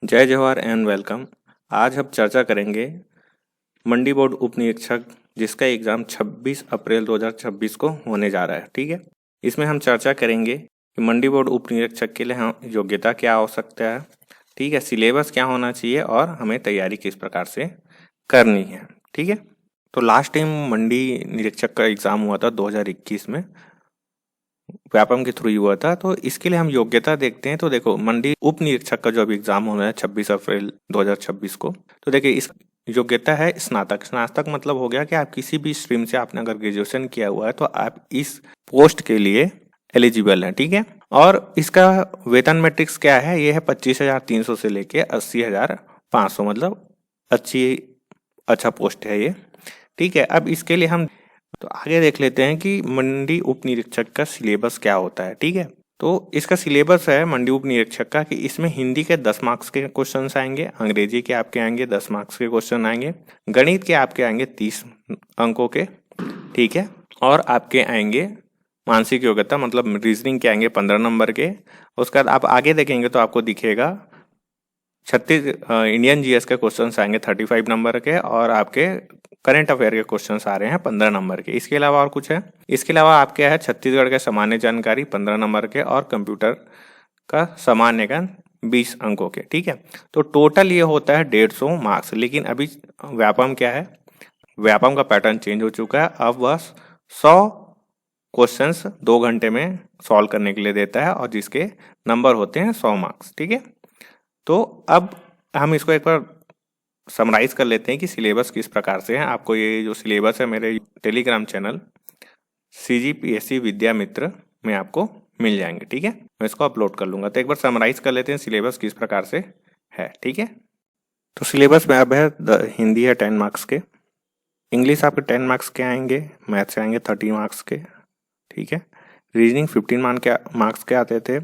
जय Jawahar and welcome. आज हम चर्चा करेंगे मंडी बोर्ड उप निरीक्षक जिसका एग्ज़ाम 26 अप्रैल 2026 को होने जा रहा है। ठीक है, इसमें हम चर्चा करेंगे कि मंडी बोर्ड उप निरीक्षक के लिए हम योग्यता क्या हो सकता है, ठीक है, सिलेबस क्या होना चाहिए और हमें तैयारी किस प्रकार से करनी है। ठीक है, तो लास्ट टाइम मंडी निरीक्षक का एग्ज़ाम हुआ था 2021 में, व्यापम के थ्रू ही हुआ था। तो इसके लिए हम योग्यता देखते हैं। तो देखो, मंडी उप निरीक्षक का जो अभी एग्जाम होना है 26 अप्रैल 2026 को, तो देखिए इस योग्यता है स्नातक। स्नातक मतलब हो गया कि आप किसी भी स्ट्रीम से आपने अगर ग्रेजुएशन किया हुआ है तो आप इस पोस्ट के लिए एलिजिबल हैं। ठीक है, और इसका वेतन मैट्रिक्स क्या है, ये है 25,300 से लेके 80,500, मतलब अच्छा पोस्ट है ये। ठीक है, अब इसके लिए हम तो आगे देख लेते हैं कि मंडी उप निरीक्षक का सिलेबस क्या होता है। ठीक है, तो इसका सिलेबस है मंडी उप निरीक्षक का कि इसमें हिंदी के 10 मार्क्स के क्वेश्चन आएंगे, अंग्रेजी के आपके आएंगे 10 मार्क्स के क्वेश्चन आएंगे, गणित के आपके आएंगे 30 अंकों के। ठीक है, और आपके आएंगे मानसिक योग्यता मतलब रीजनिंग के आएंगे 15 नंबर के। उसके बाद आप आगे देखेंगे तो आपको दिखेगा इंडियन जीएस के क्वेश्चन आएंगे 35 नंबर के, और आपके करंट अफेयर के क्वेश्चंस आ रहे हैं 15 नंबर के। इसके अलावा और कुछ है, इसके अलावा आपके है छत्तीसगढ़ के सामान्य जानकारी 15 नंबर के, और कंप्यूटर का सामान्य ज्ञान 20 अंकों के। ठीक है, तो टोटल ये होता है 150 मार्क्स। लेकिन अभी व्यापम क्या है, व्यापम का पैटर्न चेंज हो चुका है। अब वह 100 क्वेश्चंस 2 घंटे में सॉल्व करने के लिए देता है, और जिसके नंबर होते हैं 100 मार्क्स। ठीक है, तो अब हम इसको एक बार समराइज कर लेते हैं कि सिलेबस किस प्रकार से है। आपको ये जो सिलेबस है मेरे टेलीग्राम चैनल CGPSC विद्या मित्र में आपको मिल जाएंगे। ठीक है, मैं इसको अपलोड कर लूंगा। तो एक बार समराइज कर लेते हैं सिलेबस किस प्रकार से है। ठीक है, तो सिलेबस में अब है हिंदी है 10 मार्क्स के, इंग्लिश आपके 10 मार्क्स के आएंगे, मैथ्स आएंगे 30 मार्क्स के। ठीक है, रीजनिंग 15 मार्क्स के आते थे,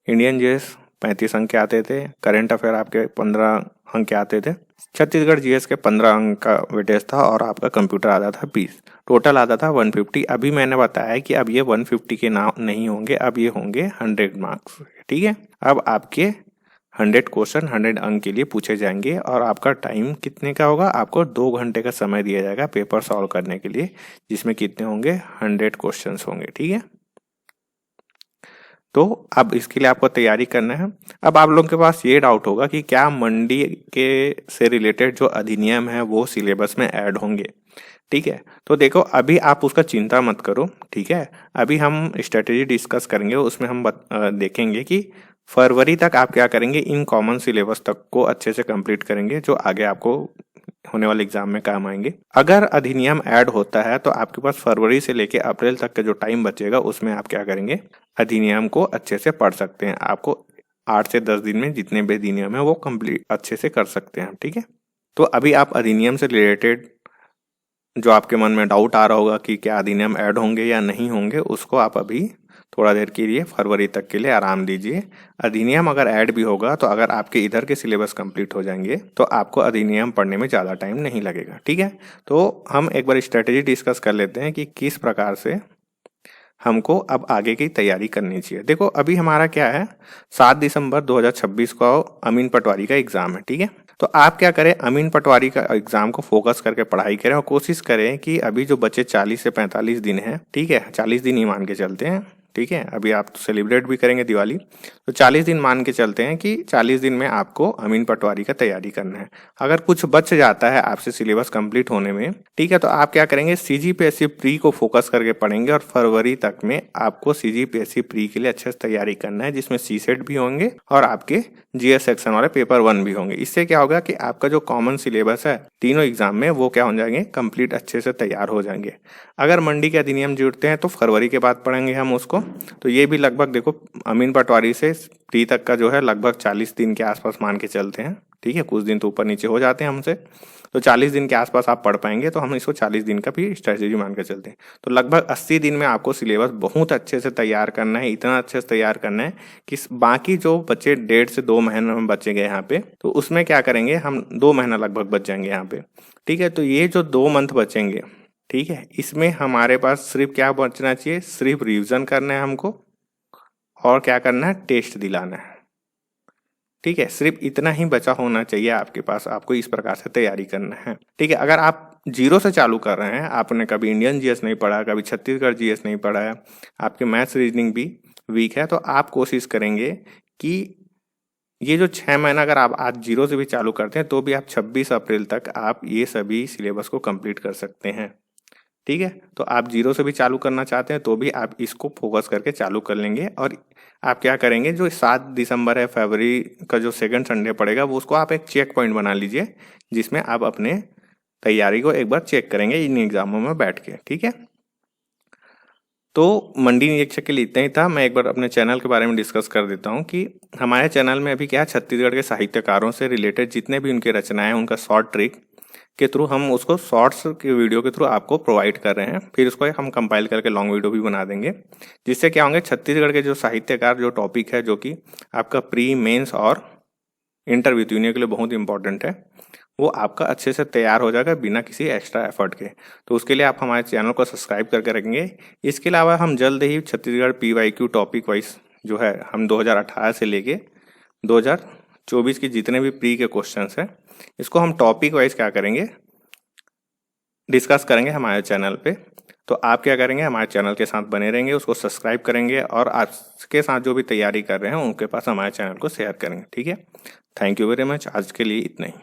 इंडियन जीएस 35 अंक के आते थे, करंट अफेयर आपके 15 अंक के आते थे, छत्तीसगढ़ जीएस के 15 अंक का वेटेज था, और आपका कंप्यूटर आता था 20, टोटल आता था 150। अभी मैंने बताया कि अब ये 150 के नाम नहीं होंगे, अब ये होंगे 100 मार्क्स। ठीक है, अब आपके 100 क्वेश्चन 100 अंक के लिए पूछे जाएंगे, और आपका टाइम कितने का होगा, आपको 2 घंटे का समय दिया जाएगा पेपर सॉल्व करने के लिए, जिसमें कितने होंगे 100 क्वेश्चन होंगे। ठीक है, तो अब इसके लिए आपको तैयारी करना है। अब आप लोगों के पास ये डाउट होगा कि क्या मंडी के से रिलेटेड जो अधिनियम है वो सिलेबस में ऐड होंगे। ठीक है, तो देखो अभी आप उसका चिंता मत करो। ठीक है, अभी हम स्ट्रेटेजी डिस्कस करेंगे, उसमें हम देखेंगे कि फरवरी तक आप क्या करेंगे, इन कॉमन सिलेबस तक को अच्छे से कंप्लीट करेंगे जो आगे आपको होने वाले एग्जाम में काम आएंगे। अगर अधिनियम ऐड होता है तो आपके पास फरवरी से लेके अप्रैल तक का जो टाइम बचेगा उसमें आप क्या करेंगे, अधिनियम को अच्छे से पढ़ सकते हैं। आपको 8 से 10 दिन में जितने भी अधिनियम है वो कंप्लीट अच्छे से कर सकते हैं। ठीक है, तो अभी आप अधिनियम से रिलेटेड जो आपके मन में डाउट आ रहा होगा कि क्या अधिनियम ऐड होंगे या नहीं होंगे, उसको आप अभी थोड़ा देर के लिए फरवरी तक के लिए आराम दीजिए। अधिनियम अगर ऐड भी होगा तो अगर आपके इधर के सिलेबस कंप्लीट हो जाएंगे तो आपको अधिनियम पढ़ने में ज़्यादा टाइम नहीं लगेगा। ठीक है, तो हम एक बार स्ट्रेटेजी डिस्कस कर लेते हैं कि किस प्रकार से हमको अब आगे की तैयारी करनी चाहिए। देखो अभी हमारा क्या है, 7 दिसंबर 2026 को अमीन पटवारी का एग्जाम है। ठीक है, तो आप क्या करें, अमीन पटवारी का एग्जाम को फोकस करके पढ़ाई करें, और कोशिश करें कि अभी जो बचे 40 से 45 दिन है, ठीक है 40 दिन ही मान के चलते हैं। ठीक है, अभी आप तो सेलिब्रेट भी करेंगे दिवाली, तो 40 दिन मान के चलते हैं कि 40 दिन में आपको अमीन पटवारी का तैयारी करना है। अगर कुछ बच जाता है आपसे सिलेबस कंप्लीट होने में, ठीक है, तो आप क्या करेंगे, CGPSC प्री को फोकस करके पढ़ेंगे, और फरवरी तक में आपको CGPSC प्री के लिए अच्छे से तैयारी करना है, जिसमें CSET भी होंगे और आपके GS सेक्शन वाले पेपर 1 भी होंगे। इससे क्या होगा कि आपका जो कॉमन सिलेबस है तीनों एग्जाम में वो क्या हो जाएंगे, कंप्लीट अच्छे से तैयार हो जाएंगे। अगर मंडी के अधिनियम जुड़ते हैं तो फरवरी के बाद पढ़ेंगे हम उसको। तो ये भी लगभग देखो अमीन पटवारी से प्री तक का जो है लगभग 40 दिन के आसपास मान के चलते हैं। ठीक है, कुछ दिन तो ऊपर नीचे हो जाते हैं हमसे, तो 40 दिन के आसपास आप पढ़ पाएंगे, तो हम इसको 40 दिन का भी स्ट्रेटेजी मान के चलते हैं। तो लगभग 80 दिन में आपको सिलेबस बहुत अच्छे से तैयार करना है, इतना अच्छे से तैयार करना है कि बाकी जो बच्चे 1.5 से 2 महीने में बचेंगे यहाँ पे, तो उसमें क्या करेंगे हम, 2 महीना लगभग बच जाएंगे यहाँ पे। ठीक है, तो ये जो 2 मंथ बचेंगे, ठीक है, इसमें हमारे पास सिर्फ क्या बचना चाहिए, सिर्फ रिवीजन करना है हमको, और क्या करना है, टेस्ट दिलाना है। ठीक है, सिर्फ इतना ही बचा होना चाहिए आपके पास, आपको इस प्रकार से तैयारी करना है। ठीक है, अगर आप जीरो से चालू कर रहे हैं, आपने कभी इंडियन जीएस नहीं पढ़ा, कभी छत्तीसगढ़ जीएस नहीं पढ़ा है, आपके मैथ्स रीजनिंग भी वीक है, तो आप कोशिश करेंगे कि ये जो 6 महीना अगर आप आज जीरो से भी चालू करते हैं तो भी आप 26 अप्रैल तक आप ये सभी सिलेबस को कंप्लीट कर सकते हैं। ठीक है, तो आप जीरो से भी चालू करना चाहते हैं तो भी आप इसको फोकस करके चालू कर लेंगे। और आप क्या करेंगे, जो 7 दिसंबर है, फरवरी का जो सेकंड संडे पड़ेगा, वो उसको आप एक चेक पॉइंट बना लीजिए, जिसमें आप अपने तैयारी को एक बार चेक करेंगे इन एग्जामों में बैठ के। ठीक है, तो मंडी निरीक्षक के लिए इतना ही था। मैं एक बार अपने चैनल के बारे में डिस्कस कर देता हूँ कि हमारे चैनल में अभी क्या है, छत्तीसगढ़ के साहित्यकारों से रिलेटेड जितने भी उनके रचनाएं हैं, उनका शॉर्ट ट्रिक के थ्रू हम उसको शॉर्ट्स के वीडियो के थ्रू आपको प्रोवाइड कर रहे हैं। फिर उसको हम कंपाइल करके लॉन्ग वीडियो भी बना देंगे, जिससे क्या होंगे, छत्तीसगढ़ के जो साहित्यकार जो टॉपिक है, जो कि आपका प्री मेंस और इंटरव्यू तीनों के लिए बहुत इंपॉर्टेंट है, वो आपका अच्छे से तैयार हो जाएगा बिना किसी एक्स्ट्रा एफर्ट के। तो उसके लिए आप हमारे चैनल को सब्सक्राइब करके रखेंगे। इसके अलावा हम जल्द ही छत्तीसगढ़ PYQ टॉपिक वाइज जो है, हम 2018 से लेके 2024 के जितने भी प्री के क्वेश्चंस हैं, इसको हम टॉपिक वाइज क्या करेंगे, डिस्कस करेंगे हमारे चैनल पे। तो आप क्या करेंगे, हमारे चैनल के साथ बने रहेंगे, उसको सब्सक्राइब करेंगे और आपके साथ जो भी तैयारी कर रहे हैं उनके पास हमारे चैनल को शेयर करेंगे। ठीक है, थैंक यू वेरी मच। आज के लिए इतना ही।